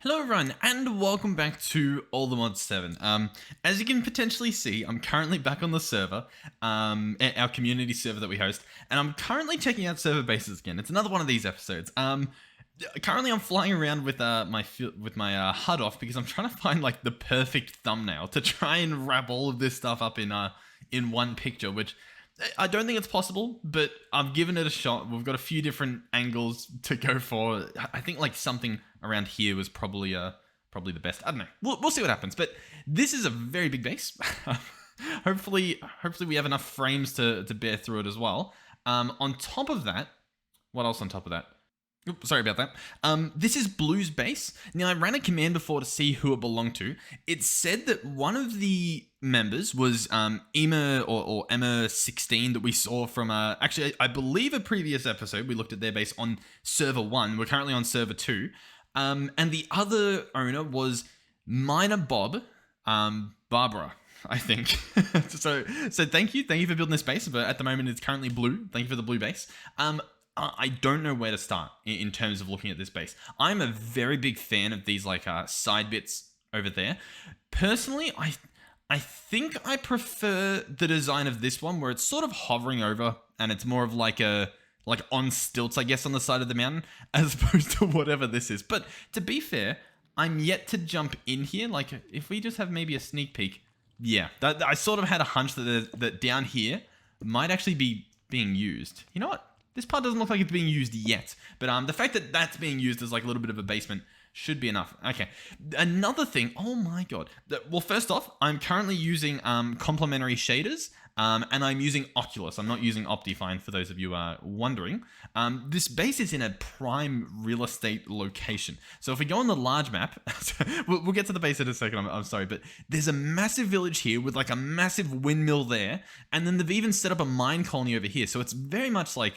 Hello everyone, and welcome back to All the Mods 7. As you can potentially see, I'm currently back on the server, our community server that we host, and I'm currently checking out server bases again. It's another one of these episodes. Currently I'm flying around with my HUD off because I'm trying to find like the perfect thumbnail to try and wrap all of this stuff up in one picture, which I don't think it's possible, but I've given it a shot. We've got a few different angles to go for. I think like something around here was probably the best. I don't know. We'll see what happens. But this is a very big base. hopefully we have enough frames to bear through it as well. On top of that, what else on top of that? Oops, sorry about that. This is Blue's base. Now, I ran a command before to see who it belonged to. It said that one of the members was Emma or Emma 16 that we saw from, actually, I believe a previous episode. We looked at their base on server 1. We're currently on server 2. And the other owner was Minor Bob, Barbara, I think. so thank you for building this base. But at the moment, it's currently blue. Thank you for the blue base. I don't know where to start in terms of looking at this base. I'm a very big fan of these like side bits over there. Personally, I think I prefer the design of this one where it's sort of hovering over and it's more of like on stilts, I guess, on the side of the mountain as opposed to whatever this is. But to be fair, I'm yet to jump in here. Like if we just have maybe a sneak peek, yeah, I sort of had a hunch that down here might actually be being used. You know what? This part doesn't look like it's being used yet, but the fact that that's being used as like a little bit of a basement should be enough. Okay, another thing, oh my god. Well, first off, I'm currently using complementary shaders, and I'm using Oculus. I'm not using Optifine for those of you wondering. This base is in a prime real estate location. So if we go on the large map, we'll get to the base in a second, I'm sorry, but there's a massive village here with like a massive windmill there, and then they've even set up a mine colony over here. So it's very much like,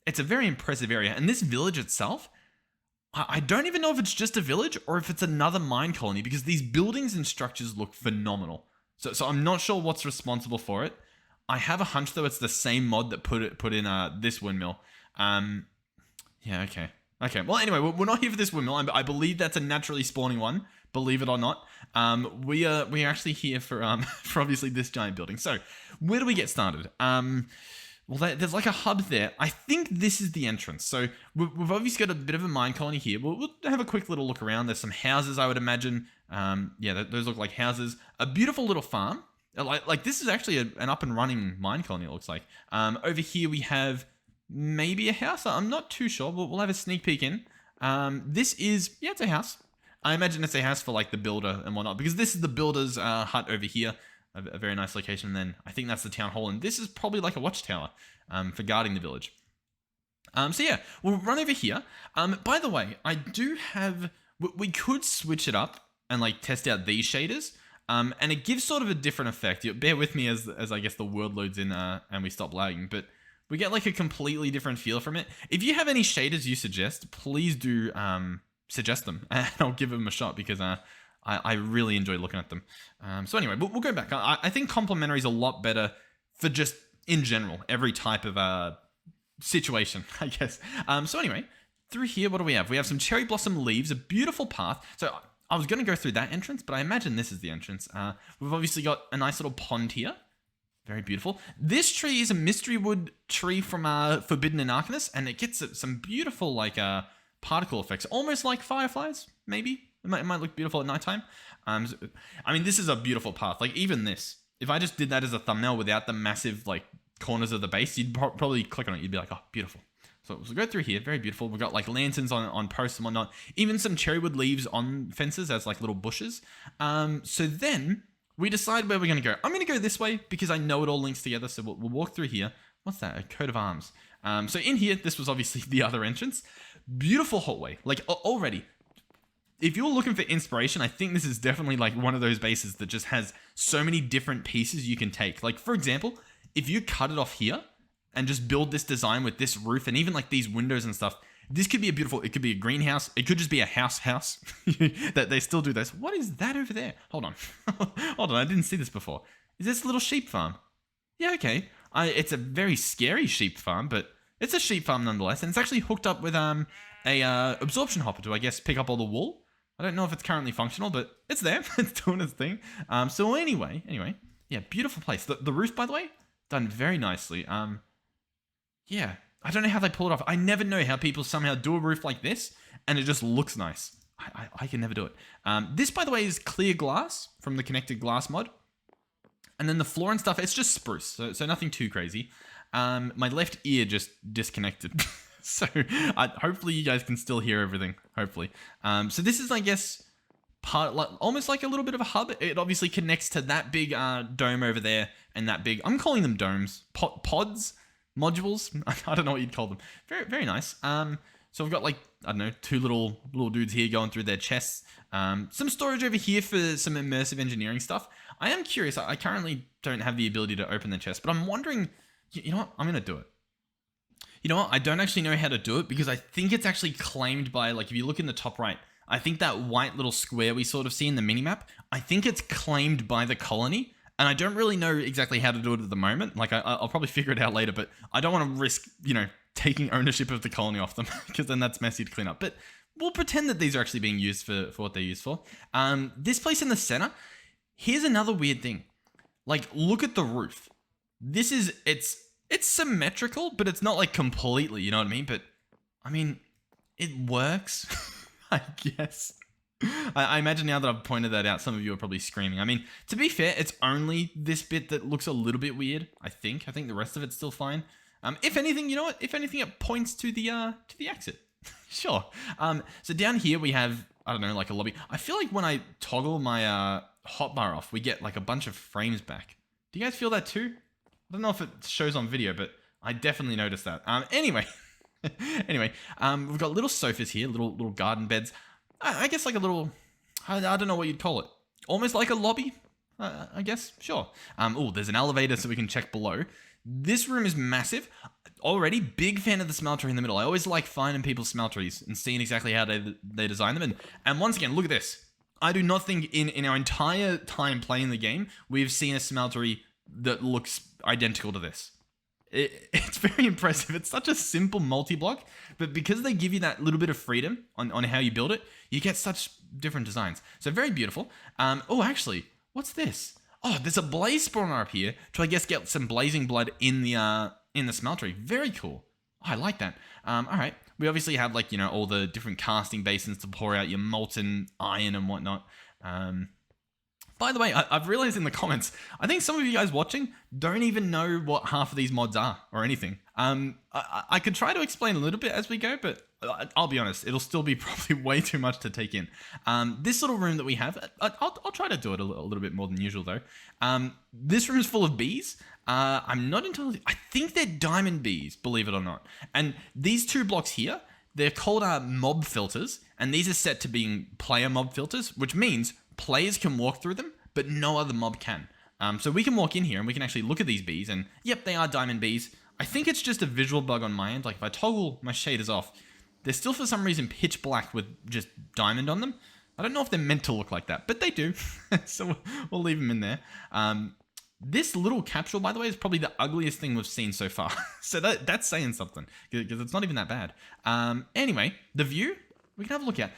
it's a very impressive area. And this village itself, I don't even know if it's just a village or if it's another mine colony because these buildings and structures look phenomenal. So I'm not sure what's responsible for it. I have a hunch though it's the same mod that put in this windmill. Yeah, okay. Okay, well anyway, we're not here for this windmill. I believe that's a naturally spawning one, believe it or not. We are actually here for for obviously this giant building. So where do we get started? Well, there's like a hub there. I think this is the entrance. So we've obviously got a bit of a mine colony here. We'll have a quick little look around. There's some houses, I would imagine. Yeah, those look like houses. A beautiful little farm. Like this is actually an up and running mine colony, it looks like. Over here we have maybe a house. I'm not too sure. We'll have a sneak peek in. This is, yeah, it's a house. I imagine it's a house for like the builder and whatnot because this is the builder's hut over here. A very nice location. And then I think that's the town hall. And this is probably like a watchtower for guarding the village. So yeah, we'll run over here. By the way, I do have... We could switch it up and like test out these shaders. And it gives sort of a different effect. Bear with me as I guess the word loads in and we stop lagging. But we get like a completely different feel from it. If you have any shaders you suggest, please do suggest them. And I'll give them a shot because... I really enjoy looking at them. So anyway, we'll go back. I think complementary is a lot better for just, in general, every type of situation, I guess. So anyway, through here, what do we have? We have some cherry blossom leaves, a beautiful path. So I was going to go through that entrance, but I imagine this is the entrance. We've obviously got a nice little pond here. Very beautiful. This tree is a mystery wood tree from Forbidden and Arcanus, and it gets some beautiful like particle effects, almost like fireflies, maybe. It might look beautiful at nighttime. I mean, this is a beautiful path. Like, even this. If I just did that as a thumbnail without the massive, like, corners of the base, you'd probably click on it. You'd be like, oh, beautiful. So we'll go through here. Very beautiful. We've got, like, lanterns on posts and whatnot. Even some cherrywood leaves on fences as, like, little bushes. So then we decide where we're going to go. I'm going to go this way because I know it all links together. So we'll walk through here. What's that? A coat of arms. So in here, this was obviously the other entrance. Beautiful hallway. Like, already... If you're looking for inspiration, I think this is definitely like one of those bases that just has so many different pieces you can take. Like, for example, if you cut it off here and just build this design with this roof and even like these windows and stuff, this could be a beautiful, it could be a greenhouse. It could just be a house that they still do this. What is that over there? Hold on. Hold on. I didn't see this before. Is this a little sheep farm? Yeah, okay. It's a very scary sheep farm, but it's a sheep farm nonetheless. And it's actually hooked up with a absorption hopper to, I guess, pick up all the wool. I don't know if it's currently functional, but it's there. It's doing its thing. So anyway, yeah, beautiful place. The roof, by the way, done very nicely. Yeah, I don't know how they pull it off. I never know how people somehow do a roof like this, and it just looks nice. I can never do it. This, by the way, is clear glass from the connected glass mod. And then the floor and stuff, it's just spruce, so nothing too crazy. My left ear just disconnected. So hopefully you guys can still hear everything, hopefully. So this is, I guess, almost like a little bit of a hub. It obviously connects to that big dome over there and that big, I'm calling them domes, pods, modules. I don't know what you'd call them. Very, very nice. So we've got like, I don't know, two little dudes here going through their chests. Some storage over here for some immersive engineering stuff. I am curious. I currently don't have the ability to open the chest, but I'm wondering, you know what? I'm going to do it. You know what? I don't actually know how to do it because I think it's actually claimed by, like, if you look in the top right, I think that white little square we sort of see in the minimap, I think it's claimed by the colony. And I don't really know exactly how to do it at the moment. Like, I'll probably figure it out later, but I don't want to risk, you know, taking ownership of the colony off them because then that's messy to clean up. But we'll pretend that these are actually being used for what they're used for. This place in the center, here's another weird thing. Like, look at the roof. This is, it's symmetrical, but it's not like completely, you know what I mean? But, I mean, it works, I guess. I imagine now that I've pointed that out, some of you are probably screaming. I mean, to be fair, it's only this bit that looks a little bit weird, I think. I think the rest of it's still fine. If anything, you know what? If anything, it points to the exit. Sure. So down here we have, I don't know, like a lobby. I feel like when I toggle my hotbar off, we get like a bunch of frames back. Do you guys feel that too? I don't know if it shows on video, but I definitely noticed that. Anyway, we've got little sofas here, little garden beds. I guess like a little, I don't know what you'd call it. Almost like a lobby, I guess. Sure. Oh, there's an elevator so we can check below. This room is massive. Already, big fan of the smelter in the middle. I always like finding people's smelteries and seeing exactly how they design them. And once again, look at this. I do not think in our entire time playing the game, we've seen a smeltery that looks identical to this. It's very impressive. It's such a simple multi-block, but because they give you that little bit of freedom on how you build it, you get such different designs. So very beautiful. Oh, actually, what's this? Oh, there's a blaze spawner up here to, I guess, get some blazing blood in the smeltery. Very cool. Oh, I like that. All right. We obviously have, like, you know, all the different casting basins to pour out your molten iron and whatnot. By the way, I've realized in the comments, I think some of you guys watching don't even know what half of these mods are or anything. I could try to explain a little bit as we go, but I'll be honest, it'll still be probably way too much to take in. This little room that we have, I'll try to do it a little bit more than usual though. This room is full of bees. I'm not entirely, I think they're diamond bees, believe it or not. And these two blocks here, they're called mob filters, and these are set to being player mob filters, which means players can walk through them, but no other mob can. So we can walk in here and we can actually look at these bees, and yep, they are diamond bees. I think it's just a visual bug on my end. Like if I toggle my shaders off, they're still for some reason pitch black with just diamond on them. I don't know if they're meant to look like that, but they do. So we'll leave them in there. This little capsule, by the way, is probably the ugliest thing we've seen so far. So that's saying something, because it's not even that bad. Anyway, the view, we can have a look at.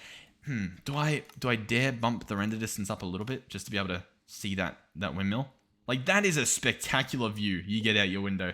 Do I dare bump the render distance up a little bit just to be able to see that windmill? Like, that is a spectacular view you get out your window.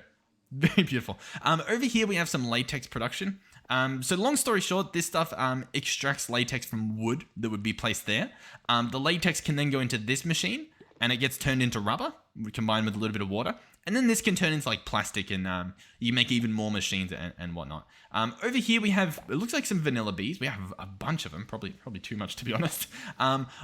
Very beautiful. Over here we have some latex production. So long story short, this stuff extracts latex from wood that would be placed there. The latex can then go into this machine and it gets turned into rubber combined with a little bit of water. And then this can turn into like plastic, and you make even more machines and whatnot. Over here we have, it looks like some vanilla bees. We have a bunch of them, probably too much to be honest.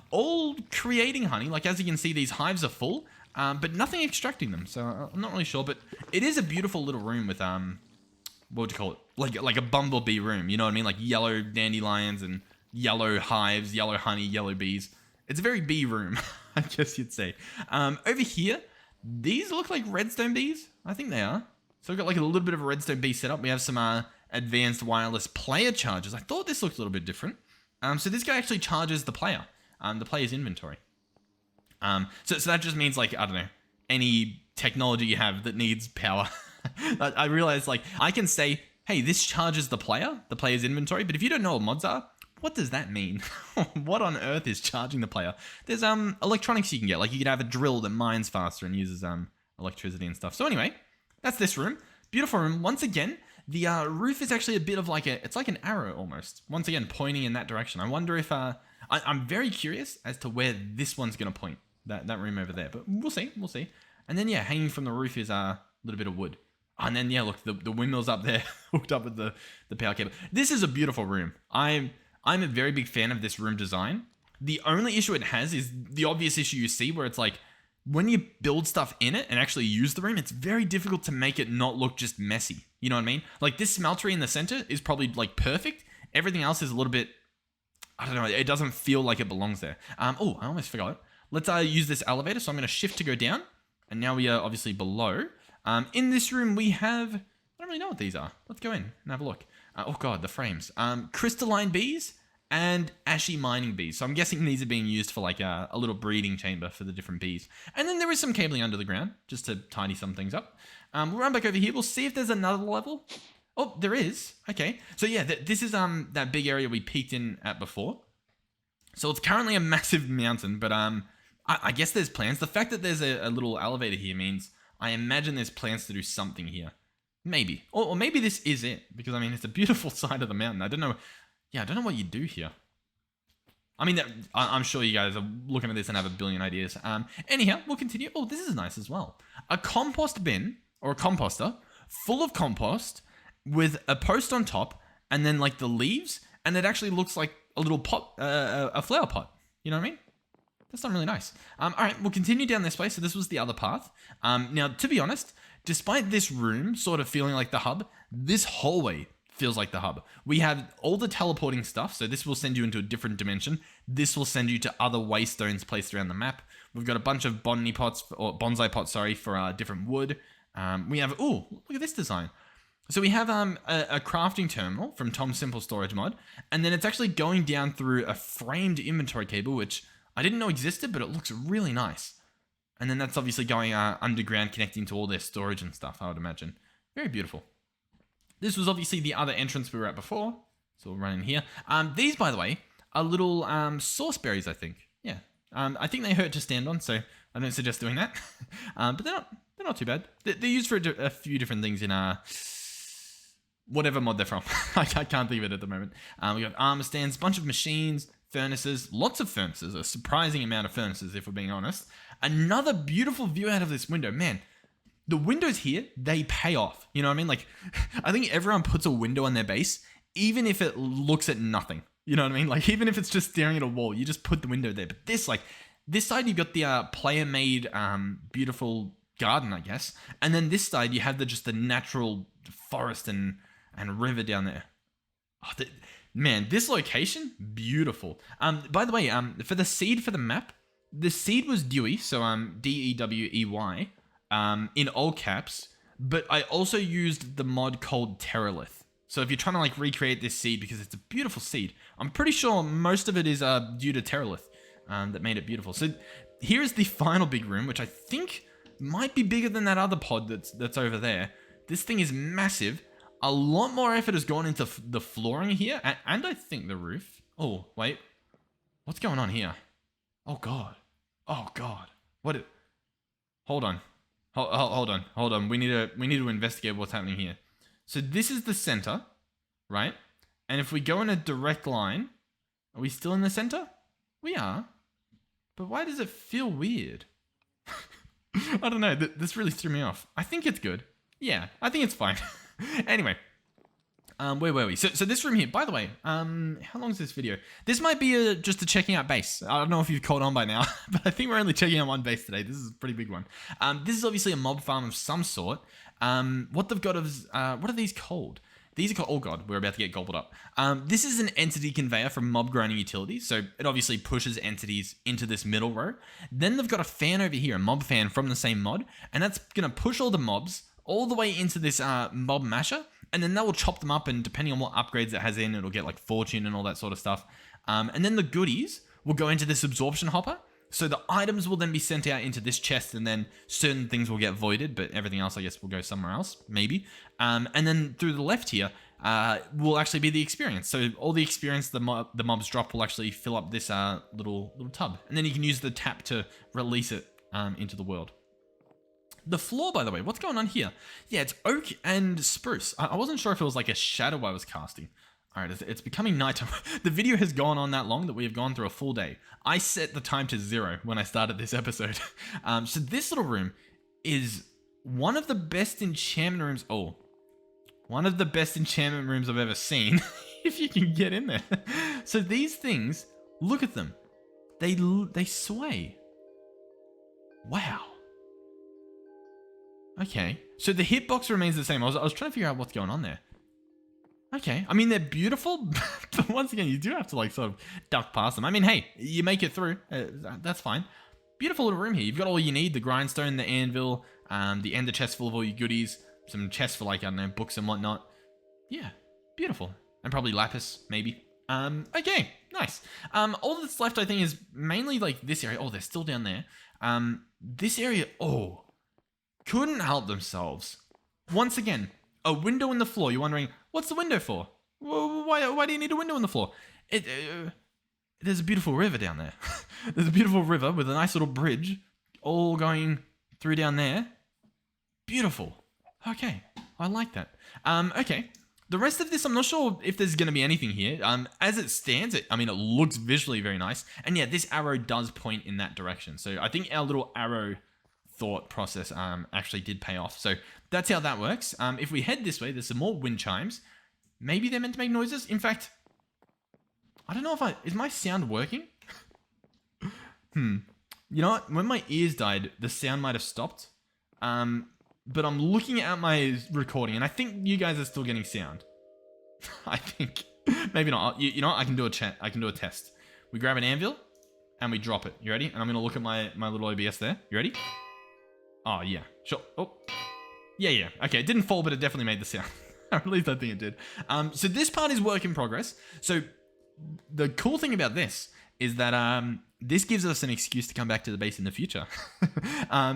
All creating honey. Like as you can see, these hives are full, but nothing extracting them. So I'm not really sure, but it is a beautiful little room with what would you call it? Like a bumblebee room. You know what I mean? Like yellow dandelions and yellow hives, yellow honey, yellow bees. It's a very bee room, I guess you'd say. Over here, these look like redstone bees. I think they are. So we've got like a little bit of a redstone bee setup. We have some advanced wireless player chargers. I thought this looked a little bit different. So this guy actually charges the player's inventory. So that just means, like, I don't know, any technology you have that needs power. I realize, like, I can say, hey, this charges the player's inventory. But if you don't know what mods are, what does that mean? What on earth is charging the player? There's electronics you can get. Like you could have a drill that mines faster and uses electricity and stuff. So anyway, that's this room. Beautiful room. Once again, the roof is actually a bit of like it's like an arrow almost. Once again, pointing in that direction. I wonder if I'm very curious as to where this one's gonna point. That room over there, but we'll see. And then yeah, hanging from the roof is a little bit of wood. And then yeah, look, the windmill's up there, hooked up with the power cable. This is a beautiful room. I'm a very big fan of this room design. The only issue it has is the obvious issue you see where it's like, when you build stuff in it and actually use the room, it's very difficult to make it not look just messy. You know what I mean? Like this smeltery in the center is probably like perfect. Everything else is a little bit, I don't know, it doesn't feel like it belongs there. Oh, I almost forgot. Let's use this elevator. So I'm going to shift to go down. And now we are obviously below. In this room, we have, I don't really know what these are. Let's go in and have a look. Oh God, the frames. Crystalline bees and ashy mining bees. So I'm guessing these are being used for like a little breeding chamber for the different bees. And then there is some cabling under the ground just to tidy some things up. We'll run back over here. We'll see if there's another level. Oh, there is. Okay. So yeah, this is that big area we peeked in at before. So it's currently a massive mountain, but I guess there's plans. The fact that there's a little elevator here means I imagine there's plans to do something here. Maybe. Or maybe this is it. Because, I mean, it's a beautiful side of the mountain. I don't know. Yeah, I don't know what you do here. I mean, I'm sure you guys are looking at this and have a billion ideas. Anyhow, we'll continue. Oh, this is nice as well. A compost bin, or a composter, full of compost with a post on top and then, like, the leaves. And it actually looks like a little pot, a flower pot. You know what I mean? That's not really nice. All right, we'll continue down this way. So this was the other path. Now, to be honest, despite this room sort of feeling like the hub, this hallway feels like the hub. We have all the teleporting stuff. So this will send you into a different dimension. This will send you to other waystones placed around the map. We've got a bunch of bonsai pots, for different wood. We have, oh, look at this design. So we have a crafting terminal from Tom's Simple Storage mod. And then it's actually going down through a framed inventory cable, which I didn't know existed, but it looks really nice. And then that's obviously going underground, connecting to all their storage and stuff, I would imagine. Very beautiful. This was obviously the other entrance we were at before. So we'll run in here. These, by the way, are little sauceberries, I think. Yeah. I think they hurt to stand on, so I don't suggest doing that. But they're not too bad. They're used for a few different things in whatever mod they're from. I can't think of it at the moment. We got armor stands, bunch of machines, furnaces, lots of furnaces, a surprising amount of furnaces, if we're being honest. Another beautiful view out of this window. Man, the windows here, they pay off. You know what I mean? Like, I think everyone puts a window on their base, even if it looks at nothing. You know what I mean? Like, even if it's just staring at a wall, you just put the window there. But this side, you've got the player-made beautiful garden, I guess. And then this side, you have just the natural forest and river down there. Oh, man, this location, beautiful. By the way, for the seed for the map, the seed was Dewey, so Dewey, in all caps. But I also used the mod called Terralith. So if you're trying to like recreate this seed because it's a beautiful seed, I'm pretty sure most of it is due to Terralith that made it beautiful. So here is the final big room, which I think might be bigger than that other pod that's over there. This thing is massive. A lot more effort has gone into the flooring here, and I think the roof. Oh, wait. What's going on here? Oh, God. Oh, God. Hold on. Hold on. We need to investigate what's happening here. So this is the center, right? And if we go in a direct line, are we still in the center? We are. But why does it feel weird? I don't know. This really threw me off. I think it's good. Yeah, I think it's fine. Anyway, where were we? So this room here, by the way, how long is this video? This might be just a checking out base. I don't know if you've caught on by now, but I think we're only checking out one base today. This is a pretty big one. This is obviously a mob farm of some sort. What they've got is, what are these called? These are called, oh God, we're about to get gobbled up. This is an entity conveyor from mob grinding utilities. So it obviously pushes entities into this middle row. Then they've got a fan over here, a mob fan from the same mod. And that's going to push all the mobs all the way into this mob masher, and then that will chop them up, and depending on what upgrades it has in, it'll get like fortune and all that sort of stuff. And then the goodies will go into this absorption hopper, so the items will then be sent out into this chest, and then certain things will get voided, but everything else, I guess, will go somewhere else, maybe. And then through the left here, will actually be the experience. So all the experience the mobs drop will actually fill up this little tub, and then you can use the tap to release it into the world. The floor, by the way, what's going on here? Yeah, it's oak and spruce. I wasn't sure if it was like a shadow I was casting. All right, it's becoming nighttime. The video has gone on that long that we have gone through a full day. I set the time to 0 when I started this episode. So this little room is one of the best enchantment rooms. Oh, one of the best enchantment rooms I've ever seen. If you can get in there. So these things, look at them. They sway. Wow. Okay, so the hitbox remains the same. I was trying to figure out what's going on there. Okay, I mean, they're beautiful, but once again, you do have to like sort of duck past them. I mean, hey, you make it through. That's fine. Beautiful little room here. You've got all you need: the grindstone, the anvil, the ender chest full of all your goodies, some chests for like, I don't know, books and whatnot. Yeah, beautiful. And probably lapis, maybe. Okay, nice. All that's left, I think, is mainly like this area. Oh, they're still down there. This area, oh, couldn't help themselves. Once again, a window in the floor. You're wondering, what's the window for? Why do you need a window in the floor? There's a beautiful river down there. There's a beautiful river with a nice little bridge all going through down there. Beautiful. Okay, I like that. Okay. The rest of this, I'm not sure if there's going to be anything here. As it stands, I mean, it looks visually very nice. And yeah, this arrow does point in that direction. So I think our little arrow thought process actually did pay off. So that's how that works. If we head this way, there's some more wind chimes. Maybe they're meant to make noises. In fact, I don't know if is my sound working? You know what? When my ears died, the sound might have stopped. But I'm looking at my recording, and I think you guys are still getting sound. I think. Maybe not. You know what? I can do a test. We grab an anvil, and we drop it. You ready? And I'm going to look at my little OBS there. You ready? Oh, yeah. Sure. Oh. Yeah. Okay, it didn't fall, but it definitely made the sound. At least I think it did. So this part is work in progress. So the cool thing about this is that this gives us an excuse to come back to the base in the future.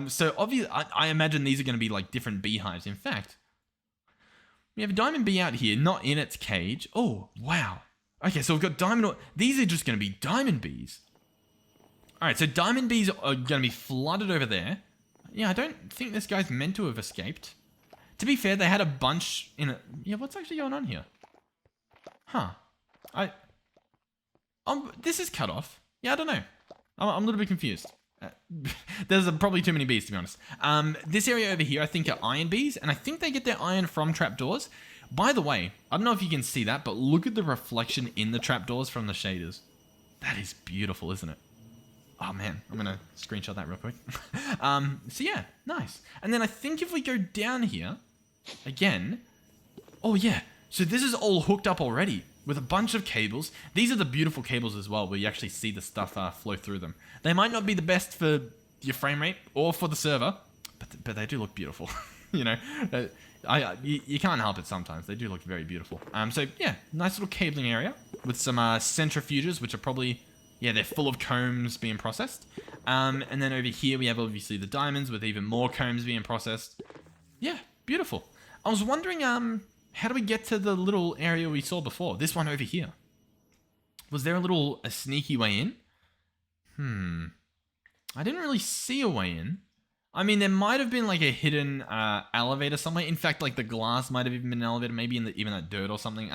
So obviously, I imagine these are going to be like different beehives. In fact, we have a diamond bee out here, not in its cage. Oh, wow. Okay, so we've got diamond. These are just going to be diamond bees. All right, so diamond bees are going to be flooded over there. Yeah, I don't think this guy's meant to have escaped. To be fair, they had a bunch in it. Yeah, what's actually going on here? Huh. This is cut off. Yeah, I don't know. I'm a little bit confused. There's probably too many bees, to be honest. This area over here, I think, are iron bees, and I think they get their iron from trapdoors. By the way, I don't know if you can see that, but look at the reflection in the trapdoors from the shaders. That is beautiful, isn't it? Oh man, I'm gonna screenshot that real quick. So yeah, nice. And then I think if we go down here, again, oh yeah, so this is all hooked up already with a bunch of cables. These are the beautiful cables as well, where you actually see the stuff flow through them. They might not be the best for your frame rate or for the server, but they do look beautiful. You know, you can't help it sometimes. They do look very beautiful. So yeah, nice little cabling area with some centrifuges, which are probably, yeah, they're full of combs being processed. And then over here we have obviously the diamonds with even more combs being processed. Yeah, beautiful. I was wondering, how do we get to the little area we saw before? This one over here. Was there a sneaky way in? I didn't really see a way in. I mean, there might have been like a hidden elevator somewhere. In fact, like the glass might have even been an elevator, maybe in even that dirt or something.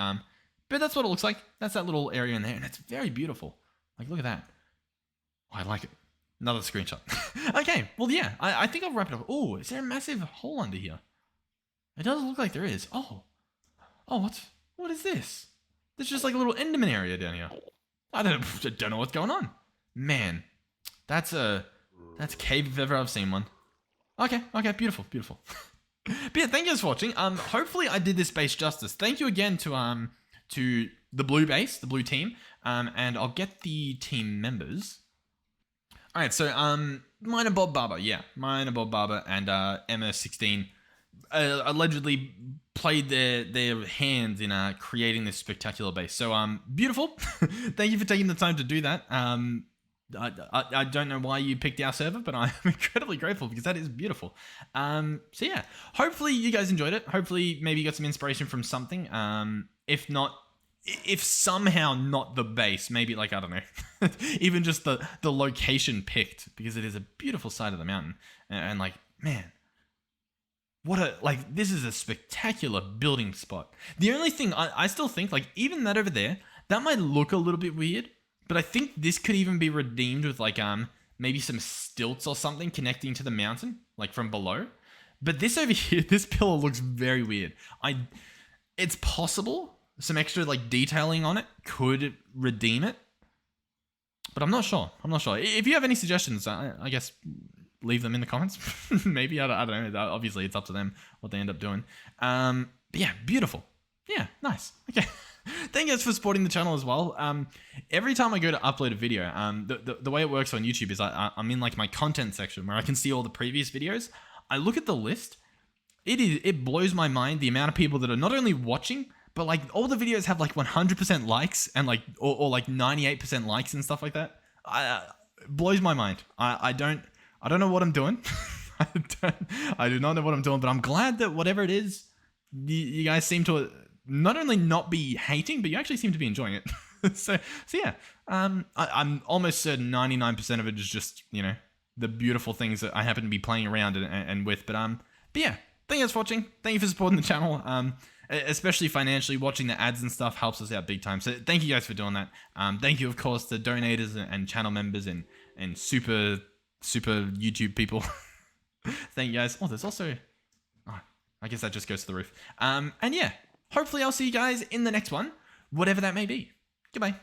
But that's what it looks like. That's that little area in there, and it's very beautiful. Like, look at that. Oh, I like it. Another screenshot. Okay, well, yeah, I think I'll wrap it up. Oh, is there a massive hole under here? It does look like there is. Oh, what is this? There's just like a little Enderman area down here. I don't know what's going on. Man, that's cave if ever I've seen one. Okay, beautiful. But yeah, thank you guys for watching. Hopefully I did this base justice. Thank you again to the blue base, the blue team. And I'll get the team members. All right, so Minor Bob Barber, and Emma16 allegedly played their hands in creating this spectacular base. So beautiful. Thank you for taking the time to do that. I don't know why you picked our server, but I'm incredibly grateful because that is beautiful. So yeah, hopefully you guys enjoyed it. Hopefully maybe you got some inspiration from something. If not, if somehow not the base, maybe like, I don't know, even just the location picked, because it is a beautiful side of the mountain. And like, man, this is a spectacular building spot. The only thing I still think, like, even that over there, that might look a little bit weird, but I think this could even be redeemed with like maybe some stilts or something connecting to the mountain, like from below. But this over here, this pillar looks very weird. It's possible some extra like detailing on it could redeem it, but I'm not sure. If you have any suggestions, I guess leave them in the comments. Maybe I don't know. Obviously, it's up to them what they end up doing. But yeah, beautiful. Yeah, nice. Okay. Thank you guys for supporting the channel as well. Every time I go to upload a video, the way it works on YouTube is I'm in like my content section where I can see all the previous videos. I look at the list. It blows my mind the amount of people that are not only watching, but like all the videos have like 100% likes and like or like 98% likes and stuff like that. It blows my mind. I don't know what I'm doing. I do not know what I'm doing, but I'm glad that whatever it is, you guys seem to not only not be hating, but you actually seem to be enjoying it. so yeah, I'm almost certain 99% of it is just, you know, the beautiful things that I happen to be playing around and with. But yeah, thank you guys for watching. Thank you for supporting the channel. Especially financially, watching the ads and stuff helps us out big time. So thank you guys for doing that. Thank you, of course, to donators and channel members and super YouTube people. Thank you guys. Oh, there's also, I guess that just goes to the roof. And yeah, hopefully I'll see you guys in the next one, whatever that may be. Goodbye.